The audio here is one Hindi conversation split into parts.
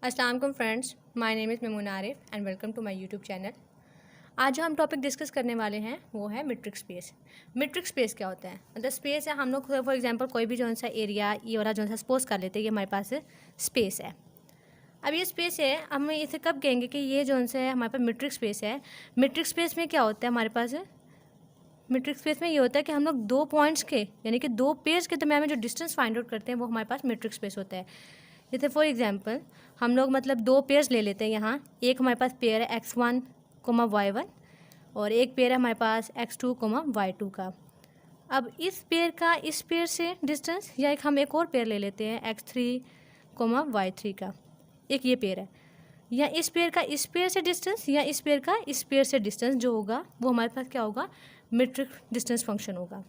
अस्सलाम वालेकुम friends, my name is Memoon Arif and welcome to my YouTube channel. आज जो हम टॉपिक डिस्कस करने वाले हैं वो है मीट्रिक स्पेस। मीट्रिक स्पेस क्या होता है? मतलब स्पेस है, हम लोग फॉर एग्जांपल कोई भी जो सा एरिया ये वाला जो सा सपोज कर लेते हैं ये हमारे पास स्पेस है। अब ये स्पेस है, हम इसे कब कहेंगे कि ये जो सा है हमारे पास मीट्रिक स्पेस है। मीट्रिक स्पेस में क्या होता है हमारे पास? मीट्रिक स्पेस में ये होता है कि हम लोग दो पॉइंट्स के यानी कि दो पेयर्स के दरमियान में जो डिस्टेंस फाइंड आउट करते हैं वो हमारे पास मीट्रिक स्पेस होता है। जैसे फॉर एग्जांपल हम लोग मतलब दो पेयर्स ले लेते हैं यहाँ। एक हमारे पास पेयर है x1, y1 और एक पेयर है हमारे पास x2, y2 का। अब इस पेयर से डिस्टेंस या हम एक और पेयर ले लेते हैं x3, y3 का। एक ये पेयर है, या इस पेयर से डिस्टेंस या इस पेयर से डिस्टेंस जो होगा वो हमारे पास क्या होगा? मीट्रिक डिस्टेंस फंक्शन होगा।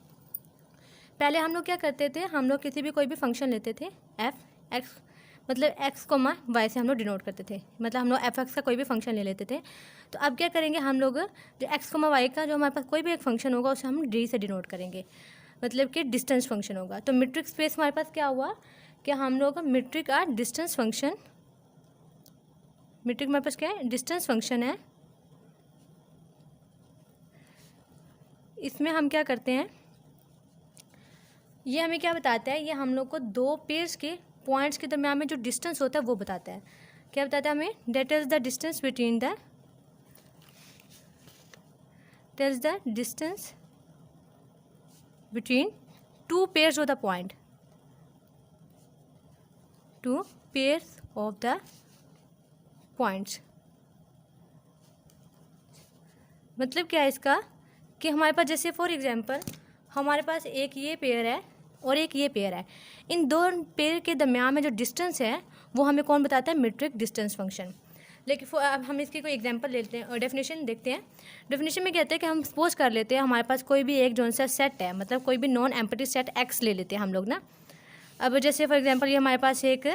पहले हम लोग क्या करते थे, हम लोग किसी भी कोई भी फंक्शन लेते थे f(x) मतलब x, y से हम लोग डिनोट करते थे। मतलब हम लोग f(x) का कोई भी फंक्शन ले लेते थे। तो अब क्या करेंगे हम लोग, जो x, y का जो हमारे पास कोई भी एक फंक्शन होगा उसे हम d से डिनोट करेंगे, मतलब कि डिस्टेंस फंक्शन होगा। तो मीट्रिक स्पेस हमारे पास क्या हुआ कि हम लोग मीट्रिक आ डिस्टेंस फंक्शन, मीट्रिक हमारे पास क्या है? डिस्टेंस फंक्शन है। इसमें हम क्या करते हैं, ये हमें क्या बताता है? ये हम लोग को दो पेयर्स के पॉइंट्स के दरम्यान में जो डिस्टेंस होता है वो बताता है। क्या बताता है हमें? That is the distance between two pairs of the point, two pairs of the points. मतलब क्या है इसका कि हमारे पास जैसे फॉर एग्जांपल हमारे पास एक ये पेयर है और एक ये पेयर है। इन दो पेयर के दरम्यान में जो डिस्टेंस है वो हमें कौन बताता है? Metric distance function. लेकिन अब हम इसकी कोई एग्जांपल लेते हैं और डेफिनेशन देखते हैं। डेफिनेशन में कहते हैं कि हम सपोज कर लेते हैं हमारे पास कोई भी एक जोन सा सेट है, मतलब कोई भी नॉन एम्प्टी सेट एक्स ले लेते हैं हम लोग ना। अब जैसे फॉर एग्जांपल ये हमारे पास एक,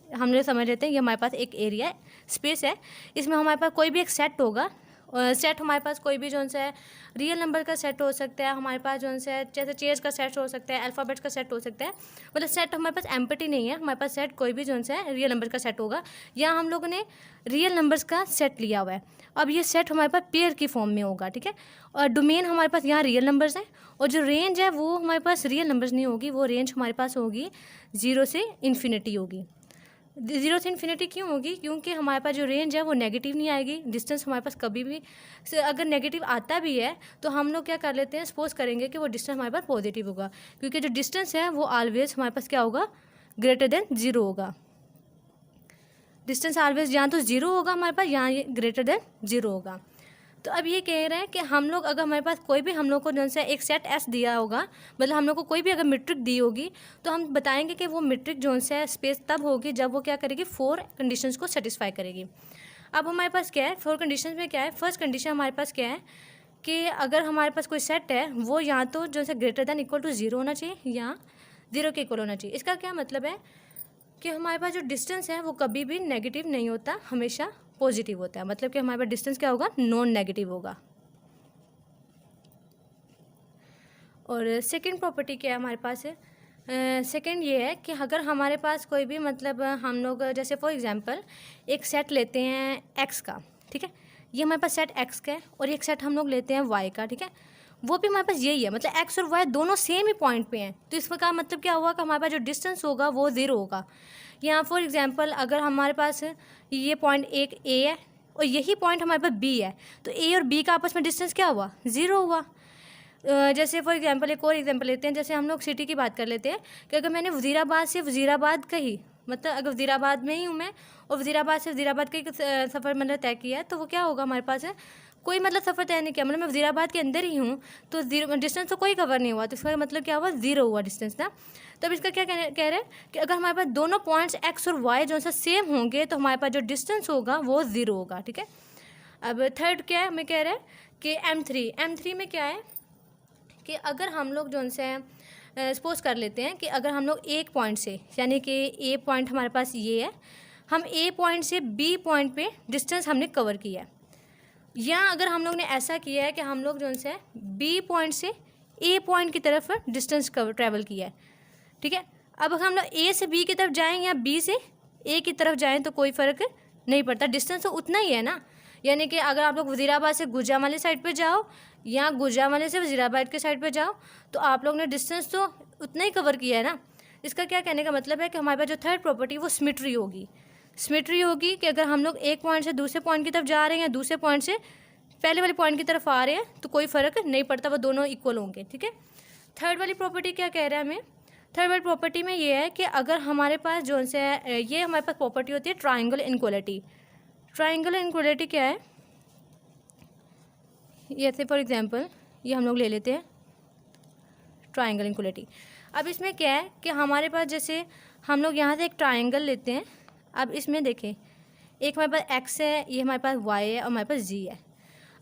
हम लोग समझ लेते हैं ये हमारे पास एक एरिया स्पेस है। इसमें हमारे पास कोई भी एक सेट होगा। सेट हमारे पास कोई भी जोन सा है रियल नंबर का सेट हो सकता है, हमारे पास जोन सा है जैसे चेयर्स का सेट हो सकता है, अल्फ़ाबेट्स का सेट हो सकता है। मतलब सेट हमारे पास एम्प्टी नहीं है, हमारे पास सेट कोई भी जोन सा है रियल नंबर का सेट होगा। या हम लोगों ने रियल नंबर्स का सेट लिया हुआ है। अब ये सेट हमारे पास पेयर की फॉर्म में होगा, ठीक है। और डोमेन हमारे पास यहाँ रियल नंबर्स हैं और जो रेंज है वो हमारे पास रियल नंबर्स नहीं होगी, वो रेंज हमारे पास होगी 0 से इन्फिनिटी होगी। 0 से इन्फिनिटी क्यों होगी? क्योंकि हमारे पास जो रेंज है वो नेगेटिव नहीं आएगी। डिस्टेंस हमारे पास कभी भी अगर नेगेटिव आता भी है तो हम लोग क्या कर लेते हैं, सपोज करेंगे कि वो डिस्टेंस हमारे पास पॉजिटिव होगा, क्योंकि जो डिस्टेंस है वो ऑलवेज हमारे पास क्या होगा? ग्रेटर देन 0 होगा। डिस्टेंस ऑलवेज यहाँ तो 0 होगा हमारे पास, यहाँ ये ग्रेटर देन 0 होगा। तो अब ये कह रहे हैं कि हम लोग अगर हमारे पास कोई भी हम लोग को जो है एक सेट एस दिया होगा, मतलब हम लोग को कोई भी अगर मीट्रिक दी होगी तो हम बताएंगे कि वो मीट्रिक जो है स्पेस तब होगी जब वो क्या करेगी? 4 कंडीशंस को सेटिस्फाई करेगी। अब हमारे पास क्या है 4 कंडीशंस में? क्या है फर्स्ट कंडीशन हमारे पास क्या है कि अगर हमारे पास कोई सेट है वो यहाँ तो जो है ग्रेटर दैन इक्वल टू 0 होना चाहिए या 0 के इक्वल होना चाहिए। इसका क्या मतलब है कि हमारे पास जो डिस्टेंस है वो कभी भी नेगेटिव नहीं होता, हमेशा पॉजिटिव होता है। मतलब कि हमारे पास डिस्टेंस क्या होगा? नॉन नेगेटिव होगा। और सेकंड प्रॉपर्टी क्या है हमारे पास? सेकंड ये है कि अगर हमारे पास कोई भी मतलब हम लोग जैसे फॉर एग्जांपल एक सेट लेते हैं एक्स का, ठीक है। ये हमारे पास सेट एक्स का है और एक सेट हम लोग लेते हैं वाई का, ठीक है। वो भी हमारे पास यही है, मतलब एक्स और वाई दोनों सेम ही पॉइंट पे हैं। तो इसका मतलब क्या हुआ कि हमारे पास जो डिस्टेंस होगा वो 0 होगा। यहाँ फॉर एग्जांपल अगर हमारे पास ये पॉइंट एक ए है और यही पॉइंट हमारे पास बी है, तो ए और बी का आपस में डिस्टेंस क्या हुआ? 0 हुआ। जैसे फॉर एग्जांपल एक और एग्जांपल लेते हैं। जैसे हम लोग सिटी की बात कर लेते हैं कि अगर मैंने वज़ीराबाद से वज़ीराबाद कही, मतलब अगर वज़ीराबाद में ही हूँ मैं और वज़ीराबाद से वज़ीराबाद का सफ़र मतलब तय किया है, तो वो क्या होगा हमारे पास है? कोई मतलब सफ़र तय नहीं किया, मतलब मैं वज़ीराबाद के अंदर ही हूँ, तो डिस्टेंस तो कोई कवर नहीं हुआ। तो इसका मतलब क्या हुआ? 0 हुआ डिस्टेंस ना। तब इसका क्या कह रहे हैं कि अगर हमारे पास दोनों पॉइंट्स एक्स और वाई जो सा सेम होंगे तो हमारे पास जो डिस्टेंस होगा वो 0 होगा, ठीक है। अब थर्ड क्या है हमें कह रहे हैं कि M3 में क्या है कि अगर हम लोग जो उनसे सपोज कर लेते हैं कि अगर हम लोग एक पॉइंट से, यानी कि ए पॉइंट हमारे पास ये है, हम ए पॉइंट से बी पॉइंट पे डिस्टेंस हमने कवर किया है, या अगर हम लोग ने ऐसा किया है कि हम लोग जो उनसे बी पॉइंट से ए पॉइंट की तरफ डिस्टेंस ट्रैवल किया है, ठीक है। अब हम लोग ए से बी की तरफ जाएँ या बी से एक ही तरफ जाएँ तो कोई फ़र्क नहीं पड़ता, डिस्टेंस तो उतना ही है ना। यानी कि अगर आप लोग वज़ीराबाद से गुजरांवाली साइड पे जाओ या गुजरांवाली से वज़ीराबाद के साइड पे जाओ तो आप लोग ने डिस्टेंस तो उतना ही कवर किया है ना। इसका क्या कहने का मतलब है कि हमारे पास जो थर्ड प्रॉपर्टी वो सिमेट्री होगी। सिमेट्री होगी कि अगर हम लोग एक पॉइंट से दूसरे पॉइंट की तरफ जा रहे हैं या दूसरे पॉइंट से पहले वाले पॉइंट की तरफ आ रहे हैं तो कोई फ़र्क नहीं पड़ता, वो दोनों इक्वल होंगे, ठीक है। थर्ड वाली प्रॉपर्टी क्या कह रहा है हमें, थर्ड वाली प्रॉपर्टी में ये है कि अगर हमारे पास जो से ये हमारे पास प्रॉपर्टी होती है ट्राइंगल इनक्वलिटी। ट्राइंगल इनक्वलिटी क्या है, जैसे फॉर एग्जांपल ये हम लोग ले लेते हैं ट्राइंगल इनक्वलिटी। अब इसमें क्या है कि हमारे पास जैसे हम लोग यहाँ से एक ट्राइंगल लेते हैं। अब इसमें देखें, एक हमारे पास एक्स है, ये हमारे पास वाई है और हमारे पास जी है।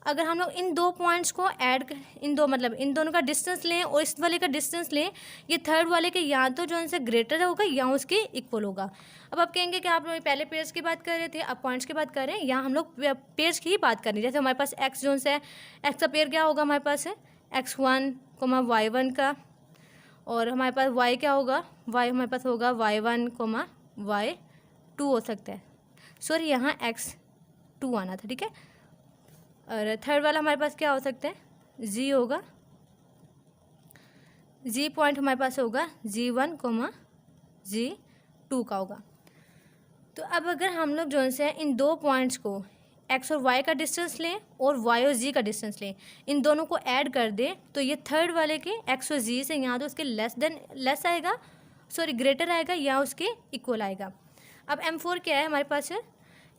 अगर हम लोग इन दो पॉइंट्स को ऐड इन दोनों का डिस्टेंस लें और इस वाले का डिस्टेंस लें, ये थर्ड वाले के या तो जो उनसे ग्रेटर होगा या उसके इक्वल होगा। अब आप कहेंगे कि आप लोग पहले पेयर्स की बात कर रहे थे, अब पॉइंट्स की बात कर रहे हैं, यहाँ हम लोग पेयर्स की ही बात कर रहे हैं। जैसे हमारे पास एक्स जो है, एक्स का पेयर क्या होगा हमारे पास है x1, y1 का, और हमारे पास y क्या होगा, y हमारे पास होगा y1, y2 हो सकता है, सॉरी यहाँ x2 आना था, ठीक है। और थर्ड वाला हमारे पास क्या हो सकता है, जी होगा, जी पॉइंट हमारे पास होगा g1, g2 का होगा। तो अब अगर हम लोग जो है इन दो पॉइंट्स को x और y का डिस्टेंस लें और y और z का डिस्टेंस लें, इन दोनों को ऐड कर दें तो ये थर्ड वाले के x और z से यहाँ तो उसके लेस आएगा, सॉरी ग्रेटर आएगा या उसके इक्वल आएगा। अब m4 क्या है हमारे पास है,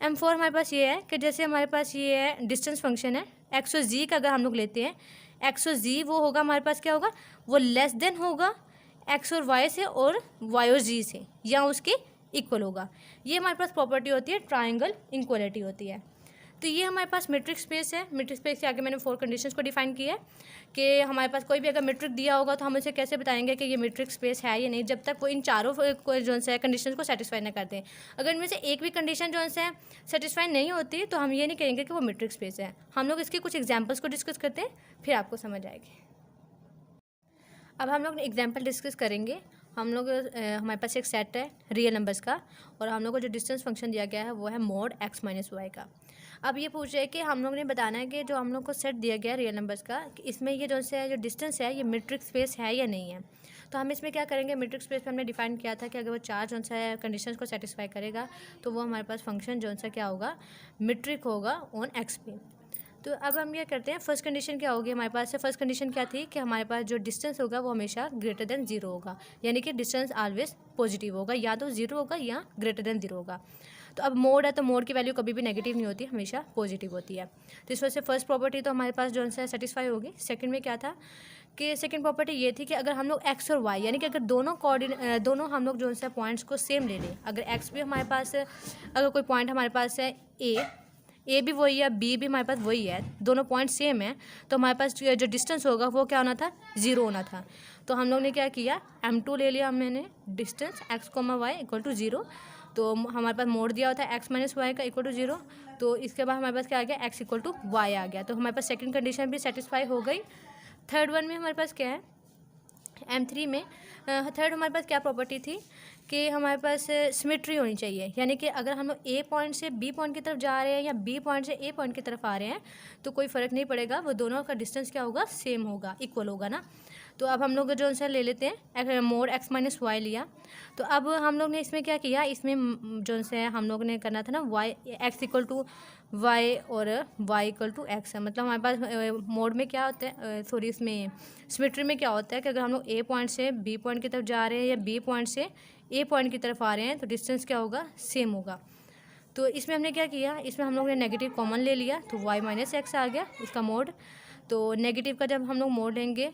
m4 हमारे पास ये है कि जैसे हमारे पास ये है डिस्टेंस फंक्शन है x और z का, अगर हम लोग लेते हैं x और z वो होगा हमारे पास क्या होगा, वो लेस देन होगा x और y से और y और z से या उसके इक्वल होगा। ये हमारे पास प्रॉपर्टी होती है ट्राइंगल इनक्वलिटी होती है। तो ये हमारे पास मेट्रिक स्पेस है। मेट्रिक स्पेस के आगे मैंने 4 कंडीशंस को डिफाइन किया है कि हमारे पास कोई भी अगर मेट्रिक दिया होगा तो हम उसे कैसे बताएंगे कि ये मेट्रिक स्पेस है या नहीं, जब तक वो इन चारों जो है कंडीशंस को सेटिस्फाई ना करते हैं। अगर इनमें से एक भी कंडीशन जो है सेटिस्फाई नहीं होती तो हम ये नहीं कहेंगे कि वो मेट्रिक स्पेस है। हम लोग इसके कुछ एग्जाम्पल्स को डिस्कस करते हैं, फिर आपको समझ आएगी। अब हम लोग एग्जाम्पल डिस्कस करेंगे। हम लोग हमारे पास एक सेट है रियल नंबर्स का और हम लोग को जो डिस्टेंस फंक्शन दिया गया है वो है मोड x माइनस वाई का। अब ये पूछ रहे हैं कि हम लोग ने बताना है कि जो हम लोग को सेट दिया गया है रियल नंबर्स का, कि इसमें ये जो डिस्टेंस है ये मेट्रिक स्पेस है या नहीं है। तो हम इसमें क्या करेंगे, मेट्रिक स्पेस में हमने डिफाइन किया था कि अगर वो चार जो है कंडीशन को सेटिस्फाई करेगा तो वो हमारे पास फंक्शन जो सा क्या होगा, मेट्रिक होगा ऑन एक्स पे। तो अब हम ये करते हैं, फर्स्ट कंडीशन क्या होगी हमारे पास से, फर्स्ट कंडीशन क्या थी कि हमारे पास जो डिस्टेंस होगा वो हमेशा ग्रेटर देन 0 होगा, यानी कि डिस्टेंस ऑलवेज पॉजिटिव होगा, या तो 0 होगा या ग्रेटर देन 0 होगा। तो अब मोड है तो मोड की वैल्यू कभी भी नेगेटिव नहीं होती, हमेशा पॉजिटिव होती है। तो इस वजह से फर्स्ट प्रॉपर्टी तो हमारे पास जो है सेटिस्फाई होगी। सेकंड में क्या था कि सेकंड प्रॉपर्टी ये थी कि अगर हम लोग एक्स और वाई यानी कि अगर दोनों हम लोग जो है पॉइंट्स को सेम ले लें, अगर एक्स भी हमारे पास अगर कोई पॉइंट हमारे पास है ए भी वही है, बी भी हमारे पास वही है, दोनों पॉइंट सेम है, तो हमारे पास जो डिस्टेंस होगा वो क्या होना था, 0 होना था। तो हम लोग ने क्या किया, m2 ले लिया हमने distance x, y equal to 0। तो हमारे पास मोड दिया होता है x माइनस वाई का इक्वल टू 0। तो इसके बाद हमारे पास क्या आ गया, x इक्वल टू वाई आ गया। तो हमारे पास सेकंड कंडीशन भी सेटिस्फाई हो गई। थर्ड वन में हमारे पास क्या है, m3 में थर्ड हमारे पास क्या प्रॉपर्टी थी कि हमारे पास सिमेट्री होनी चाहिए, यानी कि अगर हम लोग ए पॉइंट से बी पॉइंट की तरफ जा रहे हैं या बी पॉइंट से ए पॉइंट की तरफ आ रहे हैं तो कोई फ़र्क नहीं पड़ेगा, वो दोनों का डिस्टेंस क्या होगा, सेम होगा, इक्वल होगा ना। तो अब हम लोग जो है ले लेते हैं मोड x माइनस वाई लिया। तो अब हम लोग ने इसमें क्या किया, इसमें जो है हम लोग ने करना था ना y x equal to y और y इक्वल टू एक्स है। मतलब हमारे पास मोड में क्या होता है, सॉरी इसमें सिमेट्री में क्या होता है कि अगर हम लोग ए पॉइंट से बी पॉइंट की तरफ जा रहे हैं या बी पॉइंट से ए पॉइंट की तरफ आ रहे हैं तो डिस्टेंस क्या होगा, सेम होगा। तो इसमें हमने क्या किया, इसमें हम लोग ने नेगेटिव कॉमन ले लिया तो y माइनस एक्स आ गया इसका मोड। तो नेगेटिव का जब हम लोग मोड लेंगे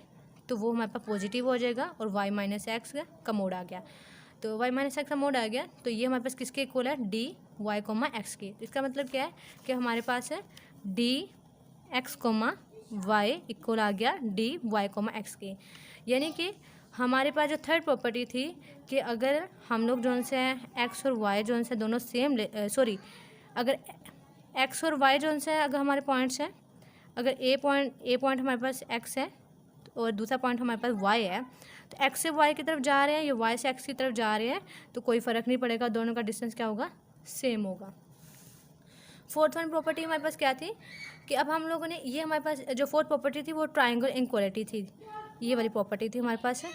तो वो हमारे पास पॉजिटिव हो जाएगा और y माइनस एक्स का मोड आ गया। तो y माइनस एक्स का मोड आ गया तो ये हमारे पास किसके इक्वल है, डी वाई कोमा एक्स की। इसका मतलब क्या है कि हमारे पास है D X comma Y equal आ गया डी वाई कोमा एक्स की। यानी कि हमारे पास जो थर्ड प्रॉपर्टी थी कि अगर हम लोग जो है एक्स और वाई जो है दोनों सेम सॉरी अगर एक्स और वाई जो है अगर हमारे पॉइंट्स हैं, अगर ए पॉइंट हमारे पास एक्स है और दूसरा पॉइंट हमारे पास वाई है, तो एक्स से वाई की तरफ जा रहे हैं या वाई से एक्स की तरफ जा रहे हैं तो कोई फ़र्क नहीं पड़ेगा, दोनों का डिस्टेंस क्या होगा, सेम होगा। फोर्थ वन प्रॉपर्टी हमारे पास क्या थी कि अब हम लोगों ने ये हमारे पास जो फोर्थ प्रॉपर्टी थी वो ट्रायंगल इनक्वालिटी थी, ये वाली प्रॉपर्टी थी हमारे पास है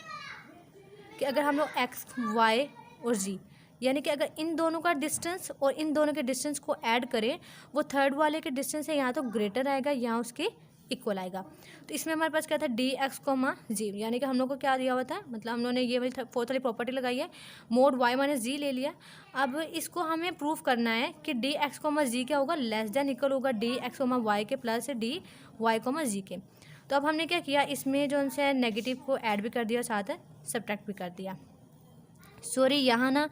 कि अगर हम लोग एक्स वाई और जी यानी कि अगर इन दोनों का डिस्टेंस और इन दोनों के डिस्टेंस को ऐड करें वो थर्ड वाले के डिस्टेंस से यहाँ तो ग्रेटर आएगा या उसके इक्वल आएगा। तो इसमें हमारे पास क्या था डी एक्स कोमा जी, यानी कि हम लोग को क्या दिया हुआ था, मतलब हम लोगों ने ये वाली फोर्थ वाली प्रॉपर्टी लगाई है, मोड वाई माइनस जी ले लिया। अब इसको हमें प्रूव करना है कि डी एक्स कोमा जी क्या होगा, लेस देन इक्वल होगा डी एक्स कोमा वाई के प्लस डी वाई कोमा जी के। तो अब हमने क्या किया, इसमें जो उनसे नेगेटिव को ऐड भी कर दिया, साथ सब्ट्रैक्ट भी कर दिया। सॉरी यहाँ ना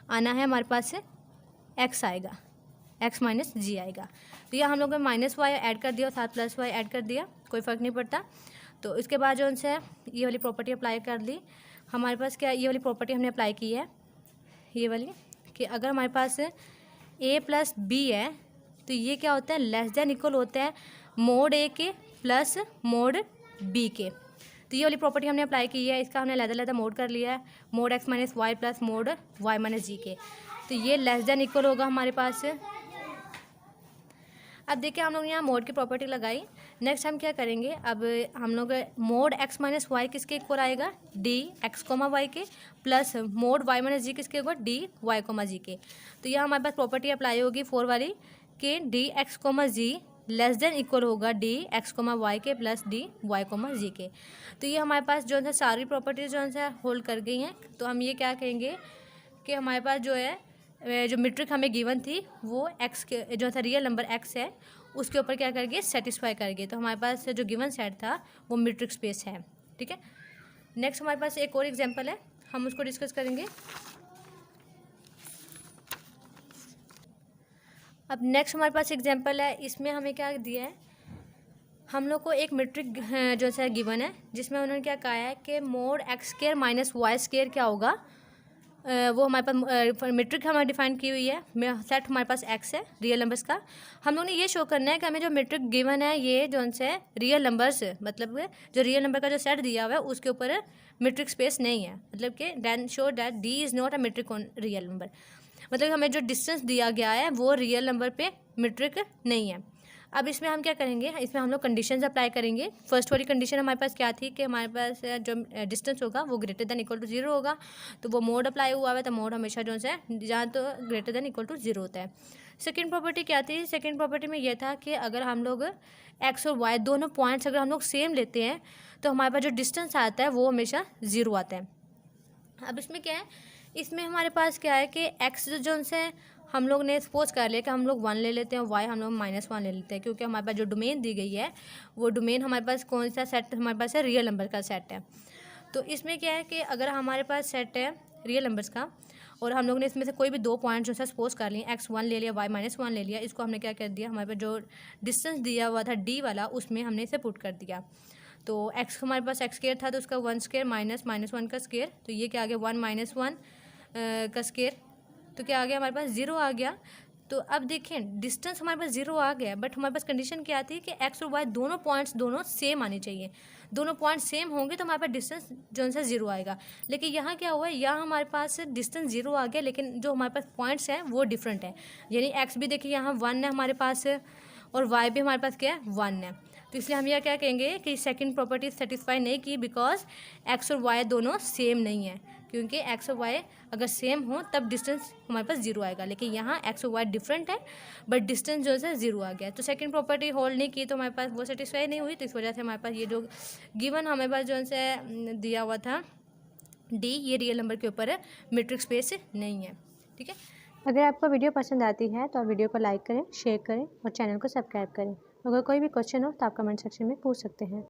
आना है हमारे पास से एक्स आएगा, एक्स माइनस जी आएगा। तो यह हम लोगों ने माइनस वाई ऐड कर दिया और साथ प्लस वाई ऐड कर दिया, कोई फ़र्क नहीं पड़ता। तो इसके बाद जो उनसे ये वाली प्रॉपर्टी अप्लाई कर ली, हमारे पास क्या ये वाली प्रॉपर्टी हमने अप्लाई की है, ये वाली कि अगर हमारे पास ए प्लस बी है तो ये क्या होता है, लेस देन इक्वल होता है मोड ए के प्लस मोड बी के। तो ये वाली प्रॉपर्टी हमने अप्लाई की है, इसका हमने लहदा मोड कर लिया है, mod X minus Y plus mod Y minus जी के। तो ये लेस देन इक्वल होगा हमारे पास। अब देखिए हम लोग यहाँ मोड की प्रॉपर्टी लगाई, नेक्स्ट हम क्या करेंगे, अब हम लोग मोड एक्स माइनस वाई किसके इक्वल आएगा, डी एक्स कोमा वाई के प्लस मोड वाई माइनस जी किसके इक्वल, डी वाई कोमा जी के। तो यहाँ हमारे पास प्रॉपर्टी अप्लाई होगी फोर वाली कि डी एक्स कोमा जी लेस देन इक्वल होगा डी एक्स कोमा वाई के प्लस डी वाई कोमा जी के। तो ये हमारे पास जो है सारी प्रॉपर्टीज जो है होल्ड कर गई हैं। तो हम ये क्या कहेंगे कि हमारे पास जो है जो मीट्रिक हमें गिवन थी वो एक्स के जो था रियल नंबर एक्स है उसके ऊपर क्या करेंगे, सेटिस्फाई करेंगे। तो हमारे पास जो गिवन सेट था वो मीट्रिक स्पेस है, ठीक है। नेक्स्ट हमारे पास एक और एग्जांपल है, हम उसको डिस्कस करेंगे। अब नेक्स्ट हमारे पास एग्जांपल है, इसमें हमें क्या दिया है, हम लोग को एक मीट्रिक जो है गिवन है जिसमें उन्होंने क्या कहा है कि mod x square minus y square क्या होगा, वो हमारे पास मीट्रिक हमारी डिफाइन की हुई है, सेट हमारे पास एक्स है रियल नंबर्स का। हम लोग ने ये शो करना है कि हमें जो मीट्रिक गिवन है ये जो उनसे रियल नंबर्स मतलब जो रियल नंबर का जो सेट दिया हुआ है उसके ऊपर मीट्रिक स्पेस नहीं है, मतलब कि then show that D is not a metric on real number, मतलब हमें जो डिस्टेंस दिया गया है वो रियल नंबर पे मीट्रिक नहीं है। अब इसमें हम क्या करेंगे, इसमें हम लोग कंडीशंस अप्लाई करेंगे। फर्स्ट वाली कंडीशन हमारे पास क्या थी कि हमारे पास जो डिस्टेंस होगा वो greater than equal to zero होगा, तो वो मोड अप्लाई हुआ है, तो मोड हमेशा जो है जहाँ तो greater than equal to zero होता है। सेकेंड प्रॉपर्टी क्या थी, सेकेंड प्रॉपर्टी में यह था कि अगर हम लोग एक्स और वाई दोनों पॉइंट्स अगर हम लोग सेम लेते हैं तो हमारे पास जो डिस्टेंस आता है वो हमेशा ज़ीरो आता है। अब इसमें क्या है, इसमें हमारे पास क्या है कि एक्स जो उनसे हम लोग ने सपोज कर लिया कि हम लोग 1 ले लेते हैं, वाई हम लोग -1 ले लेते हैं, क्योंकि हमारे पास जो डोमेन दी गई है वो डोमेन हमारे पास कौन सा सेट हमारे पास है, रियल नंबर का सेट है। तो इसमें क्या है कि अगर हमारे पास सेट है रियल नंबर्स का और हम लोग ने इसमें से कोई भी दो पॉइंट जो है सपोज कर लिए, x1 ले लिया, y-1 ले लिया, इसको हमने क्या कर दिया, हमारे पास जो डिस्टेंस दिया हुआ था d वाला उसमें हमने इसे पुट कर दिया। तो x हमारे पास x स्क्वायर था तो उसका 1 स्क्वायर माइनस -1 का स्क्वायर, तो ये क्या आ गया 1 - 1 का स्क्वायर, तो क्या आ गया हमारे पास 0 आ गया। तो अब देखें डिस्टेंस हमारे पास 0 आ गया, बट हमारे पास कंडीशन क्या थी कि x और y दोनों पॉइंट्स दोनों सेम आने चाहिए, दोनों पॉइंट सेम होंगे तो हमारे पास डिस्टेंस जो है 0 आएगा। लेकिन यहाँ क्या हुआ है, यहाँ हमारे पास डिस्टेंस 0 आ गया लेकिन जो हमारे पास पॉइंट्स हैं वो डिफरेंट है, यानी x भी देखिए यहाँ 1 है हमारे पास और y भी हमारे पास क्या है 1 है। तो इसलिए हम यह क्या कहेंगे कि सेकंड प्रॉपर्टी सेटिस्फाई नहीं की, बिकॉज x और y दोनों सेम नहीं है, क्योंकि x और y अगर सेम हो तब डिस्टेंस हमारे पास 0 आएगा, लेकिन यहाँ x और y डिफरेंट है बट डिस्टेंस जो है 0 आ गया। तो सेकंड प्रॉपर्टी होल्ड नहीं की तो हमारे पास वो सेटिस्फाई नहीं हुई, तो इस वजह से हमारे पास ये जो गिवन हमारे पास जो है दिया हुआ था d, ये रियल नंबर के ऊपर मीट्रिक स्पेस नहीं है, ठीक है। अगर आपको वीडियो पसंद आती है तो आप वीडियो को लाइक करें, शेयर करें और चैनल को सब्सक्राइब करें। अगर कोई भी क्वेश्चन हो तो आप कमेंट सेक्शन में पूछ सकते हैं।